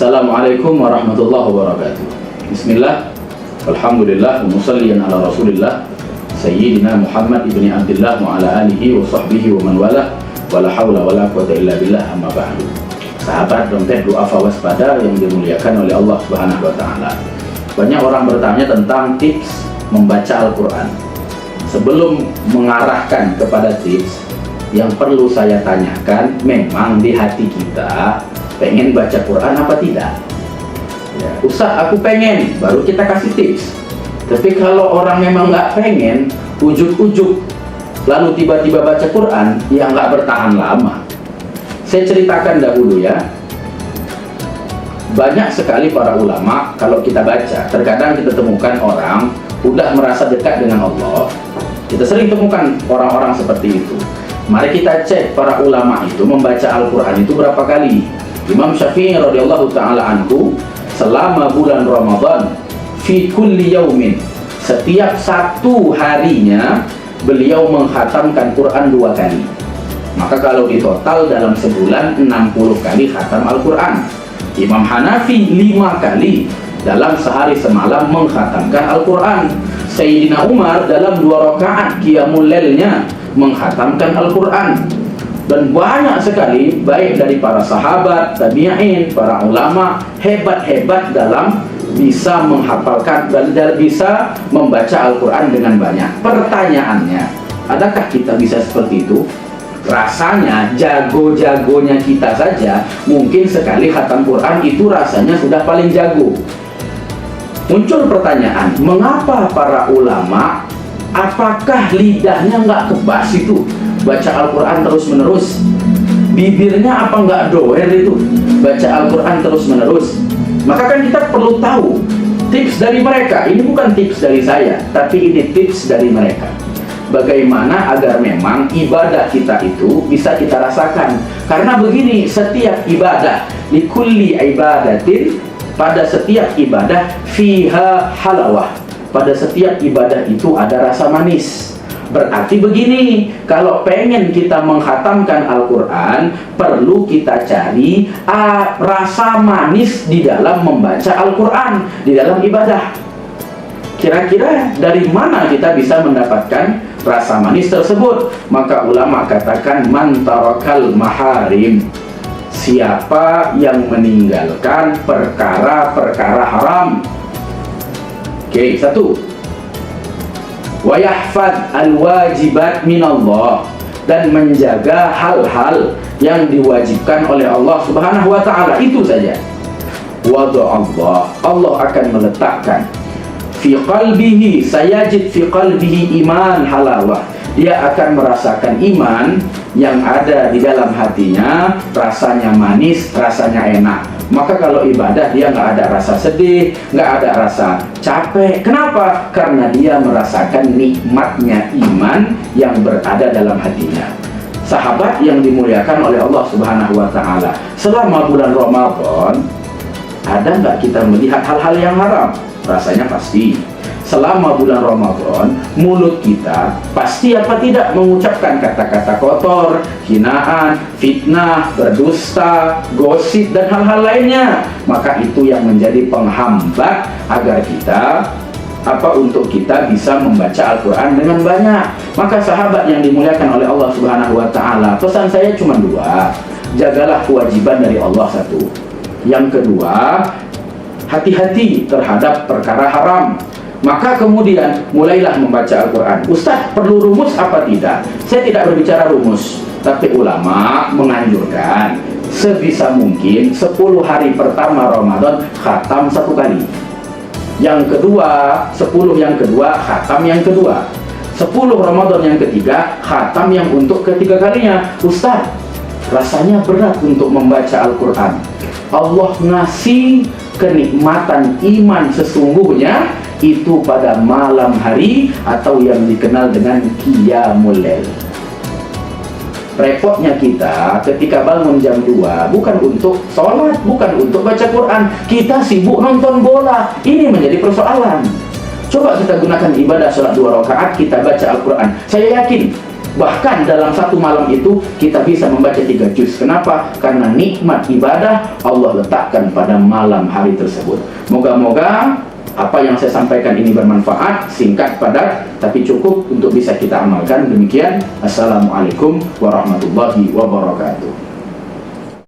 Assalamualaikum warahmatullahi wabarakatuh. Bismillah, alhamdulillah, wa musalliyan ala rasulillah Sayyidina Muhammad ibni Abdillah wa ala alihi wa sahbihi wa man wala wa la hawla wa la quwata illa billah, amma ba'du. Sahabat dompet du'afa waspada yang dimuliakan oleh Allah Subhanahu wa ta'ala. Banyak orang bertanya tentang tips membaca Al-Quran. Sebelum mengarahkan kepada tips, yang perlu saya tanyakan, memang di hati kita pengen baca Quran apa tidak? Ya, Ustaz, aku pengen, baru kita kasih tips. Tapi kalau orang memang nggak pengen, ujuk-ujuk, lalu tiba-tiba baca Quran, ya nggak bertahan lama. Saya ceritakan dahulu ya. Banyak sekali para ulama, kalau kita baca, terkadang kita temukan orang udah merasa dekat dengan Allah. Kita sering temukan orang-orang seperti itu. Mari kita cek para ulama itu membaca Al-Quran itu berapa kali. Imam Syafi'i radhiyallahu ta'ala anhu, selama bulan Ramadan, fi kulli yaumin, setiap satu harinya beliau menghatamkan Quran 2 kali. Maka kalau ditotal dalam sebulan 60 kali khatam Al-Quran. Imam Hanafi 5 kali dalam sehari semalam menghatamkan Al-Quran. Sayyidina Umar dalam 2 rakaat qiyamul lailnya menghatamkan Al-Quran. Dan banyak sekali baik dari para sahabat, tabi'in, para ulama hebat-hebat dalam bisa menghafalkan dan bisa membaca Al-Quran dengan banyak. Pertanyaannya, adakah kita bisa seperti itu? Rasanya jago-jagonya kita saja mungkin sekali khatam Quran itu rasanya sudah paling jago. Muncul pertanyaan, mengapa para ulama, apakah lidahnya nggak kebas itu baca Al-Quran terus-menerus? Bibirnya apa nggak doer itu baca Al-Quran terus-menerus? Maka kan kita perlu tahu tips dari mereka. Ini bukan tips dari saya, tapi ini tips dari mereka. Bagaimana agar memang ibadah kita itu bisa kita rasakan. Karena begini, setiap ibadah, likulli ibadatin, pada setiap ibadah fiha halawah, pada setiap ibadah itu ada rasa manis. Berarti begini, kalau pengen kita menghatamkan Al-Quran, perlu kita cari rasa manis di dalam membaca Al-Quran, di dalam ibadah. Kira-kira dari mana kita bisa mendapatkan rasa manis tersebut? Maka ulama katakan, man tarakal maharim, siapa yang meninggalkan perkara-perkara haram. Oke, 1. Wa yahfad al-wajibat minallah, dan menjaga hal-hal yang diwajibkan oleh Allah Subhanahu wa ta'ala. Itu saja. Wada'allah, Allah akan meletakkan fi qalbihi, sayajid fi qalbihi iman halawah, dia akan merasakan iman yang ada di dalam hatinya, rasanya manis, rasanya enak. Maka kalau ibadah dia nggak ada rasa sedih, nggak ada rasa capek. Kenapa? Karena dia merasakan nikmatnya iman yang berada dalam hatinya. Sahabat yang dimuliakan oleh Allah Subhanahu wa ta'ala, selama bulan Ramadan ada nggak kita melihat hal-hal yang haram? Rasanya pasti. Selama bulan Ramadan, mulut kita pasti apa tidak mengucapkan kata-kata kotor, hinaan, fitnah, berdusta, gosip, dan hal-hal lainnya. Maka itu yang menjadi penghambat agar kita untuk kita bisa membaca Al-Quran dengan banyak. Maka sahabat yang dimuliakan oleh Allah Subhanahu wa ta'ala, pesan saya cuma 2. Jagalah kewajiban dari Allah 1. Yang kedua, hati-hati terhadap perkara haram. Maka kemudian mulailah membaca Al-Quran. Ustaz, perlu rumus apa tidak? Saya tidak berbicara rumus, tapi ulama menganjurkan sebisa mungkin 10 hari pertama Ramadan khatam 1 kali. Yang kedua, 10 yang kedua khatam yang kedua. 10 Ramadan yang ketiga khatam yang untuk ketiga kalinya. Ustaz, rasanya berat untuk membaca Al-Quran. Allah ngasih kenikmatan iman sesungguhnya itu pada malam hari atau yang dikenal dengan qiyamul lail. Repotnya kita ketika bangun jam 2 bukan untuk sholat, bukan untuk baca Quran, kita sibuk nonton bola. Ini menjadi persoalan. Coba kita gunakan ibadah sholat 2 rakaat, kita baca Al-Quran. Saya yakin Bahkan dalam satu malam itu kita bisa membaca 3 juz. Kenapa? Karena nikmat ibadah Allah letakkan pada malam hari tersebut. Moga-moga apa yang saya sampaikan ini bermanfaat, singkat, padat, tapi cukup untuk bisa kita amalkan. Demikian. Assalamualaikum warahmatullahi wabarakatuh.